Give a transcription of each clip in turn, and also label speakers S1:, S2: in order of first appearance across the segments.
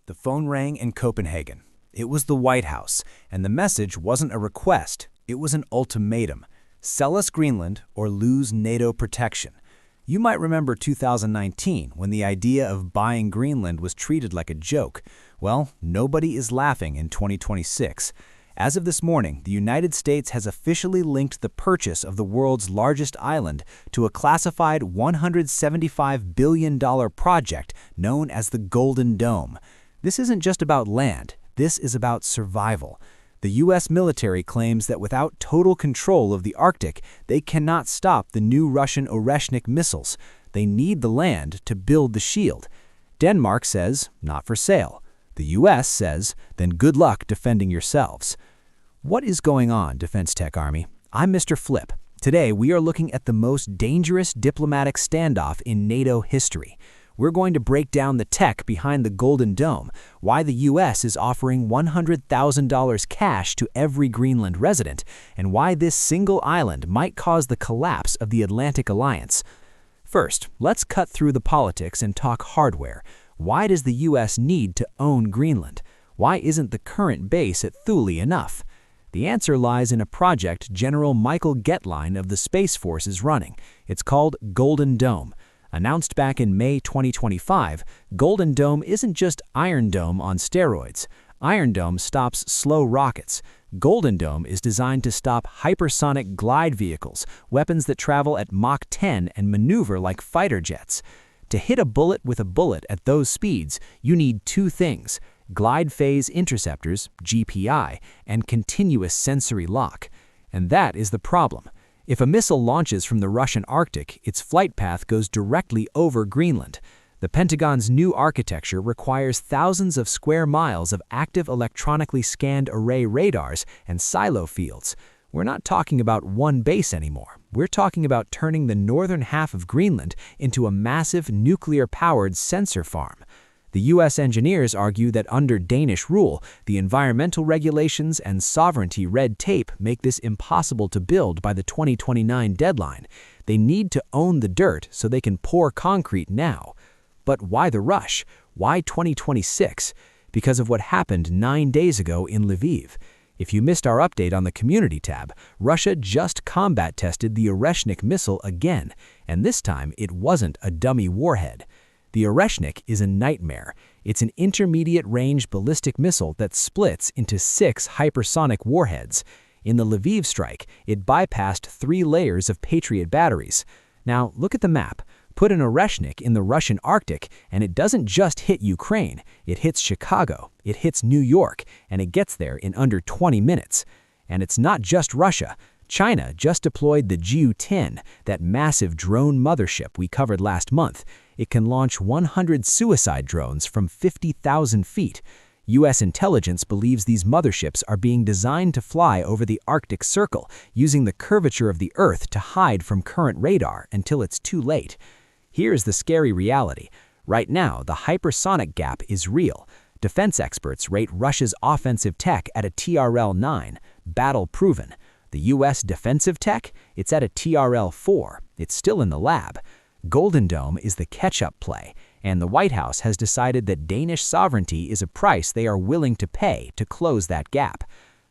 S1: The phone rang in Copenhagen. It was the White House, and the message wasn't a request, it was an ultimatum. Sell us Greenland or lose NATO protection. You might remember 2019, when the idea of buying Greenland was treated like a joke. Well, nobody is laughing in 2026. As of this morning, the United States has officially linked the purchase of the world's largest island to a classified $175 billion project known as the Golden Dome. This isn't just about land, this is about survival. The U.S. military claims that without total control of the Arctic, they cannot stop the new Russian Oreshnik missiles. They need the land to build the shield. Denmark says, not for sale. The U.S. says, then good luck defending yourselves. What is going on, Defense Tech Army? I'm Mr. Flip. Today, we are looking at the most dangerous diplomatic standoff in NATO history. We're going to break down the tech behind the Golden Dome, why the U.S. is offering $100,000 cash to every Greenland resident, and why this single island might cause the collapse of the Atlantic Alliance. First, let's cut through the politics and talk hardware. Why does the U.S. need to own Greenland? Why isn't the current base at Thule enough? The answer lies in a project General Michael Getline of the Space Force is running. It's called Golden Dome. Announced back in May 2025, Golden Dome isn't just Iron Dome on steroids. Iron Dome stops slow rockets. Golden Dome is designed to stop hypersonic glide vehicles, weapons that travel at Mach 10 and maneuver like fighter jets. To hit a bullet with a bullet at those speeds, you need two things: glide phase interceptors, GPI, and continuous sensory lock. And that is the problem. If a missile launches from the Russian Arctic, its flight path goes directly over Greenland. The Pentagon's new architecture requires thousands of square miles of active electronically scanned array radars and silo fields. We're not talking about one base anymore. We're talking about turning the northern half of Greenland into a massive nuclear-powered sensor farm. The U.S. engineers argue that under Danish rule, the environmental regulations and sovereignty red tape make this impossible to build by the 2029 deadline. They need to own the dirt so they can pour concrete now. But why the rush? Why 2026? Because of what happened 9 days ago in Lviv. If you missed our update on the Community tab, Russia just combat tested the Oreshnik missile again, and this time it wasn't a dummy warhead. The Oreshnik is a nightmare. It's an intermediate-range ballistic missile that splits into 6 hypersonic warheads. In the Lviv strike, it bypassed 3 layers of Patriot batteries. Now, look at the map. Put an Oreshnik in the Russian Arctic, and it doesn't just hit Ukraine. It hits Chicago, it hits New York, and it gets there in under 20 minutes. And it's not just Russia. China just deployed the Ju-10, that massive drone mothership we covered last month. It can launch 100 suicide drones from 50,000 feet. U.S. intelligence believes these motherships are being designed to fly over the Arctic Circle, using the curvature of the Earth to hide from current radar until it's too late. Here's the scary reality. Right now, the hypersonic gap is real. Defense experts rate Russia's offensive tech at a TRL-9, battle-proven. The U.S. defensive tech? It's at a TRL-4. It's still in the lab. Golden Dome is the catch-up play, and the White House has decided that Danish sovereignty is a price they are willing to pay to close that gap.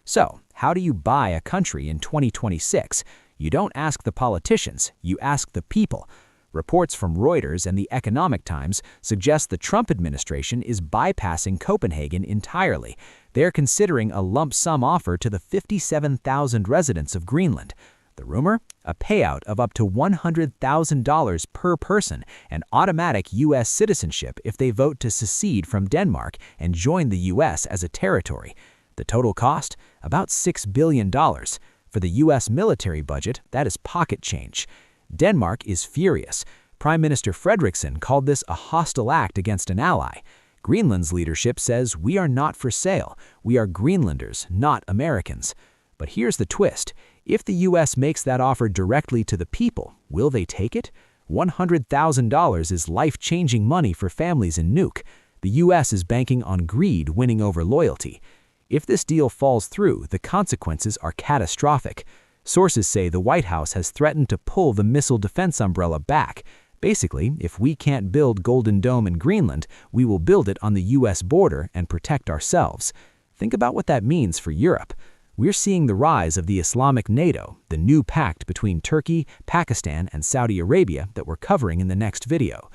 S1: So, how do you buy a country in 2026? You don't ask the politicians, you ask the people. Reports from Reuters and the Economic Times suggest the Trump administration is bypassing Copenhagen entirely. They're considering a lump sum offer to the 57,000 residents of Greenland. The rumor? A payout of up to $100,000 per person and automatic U.S. citizenship if they vote to secede from Denmark and join the U.S. as a territory. The total cost? About $6 billion. For the U.S. military budget, that is pocket change. Denmark is furious. Prime Minister Frederiksen called this a hostile act against an ally. Greenland's leadership says we are not for sale. We are Greenlanders, not Americans. But here's the twist. If the U.S. makes that offer directly to the people, will they take it? $100,000 is life-changing money for families in Nuuk. The U.S. is banking on greed winning over loyalty. If this deal falls through, the consequences are catastrophic. Sources say the White House has threatened to pull the missile defense umbrella back. Basically, if we can't build Golden Dome in Greenland, we will build it on the US border and protect ourselves. Think about what that means for Europe. We're seeing the rise of the Islamic NATO, the new pact between Turkey, Pakistan, and Saudi Arabia that we're covering in the next video.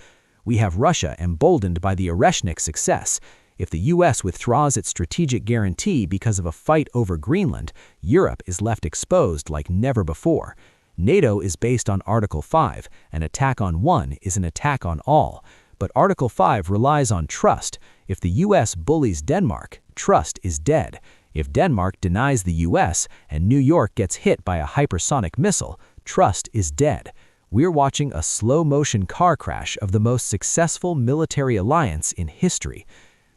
S1: We have Russia emboldened by the Oreshnik success. If the US withdraws its strategic guarantee because of a fight over Greenland, Europe is left exposed like never before. NATO is based on Article 5. An attack on one is an attack on all. But Article 5 relies on trust. If the US bullies Denmark, trust is dead. If Denmark denies the US and New York gets hit by a hypersonic missile, trust is dead. We're watching a slow-motion car crash of the most successful military alliance in history.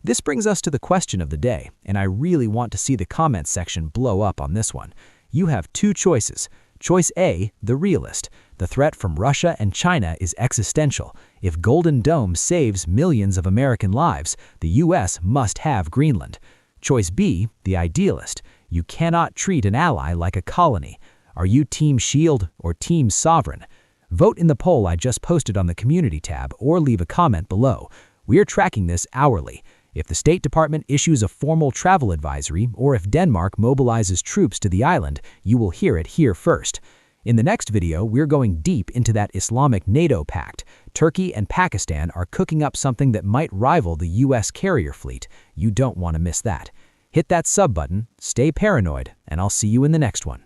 S1: This brings us to the question of the day, and I really want to see the comments section blow up on this one. You have two choices. Choice A, the realist. The threat from Russia and China is existential. If Golden Dome saves millions of American lives, the US must have Greenland. Choice B, the idealist. You cannot treat an ally like a colony. Are you Team Shield or Team Sovereign? Vote in the poll I just posted on the community tab or leave a comment below. We are tracking this hourly. If the State Department issues a formal travel advisory or if Denmark mobilizes troops to the island, you will hear it here first. In the next video, we're going deep into that Islamic NATO pact. Turkey and Pakistan are cooking up something that might rival the US carrier fleet. You don't want to miss that. Hit that sub button, stay paranoid, and I'll see you in the next one.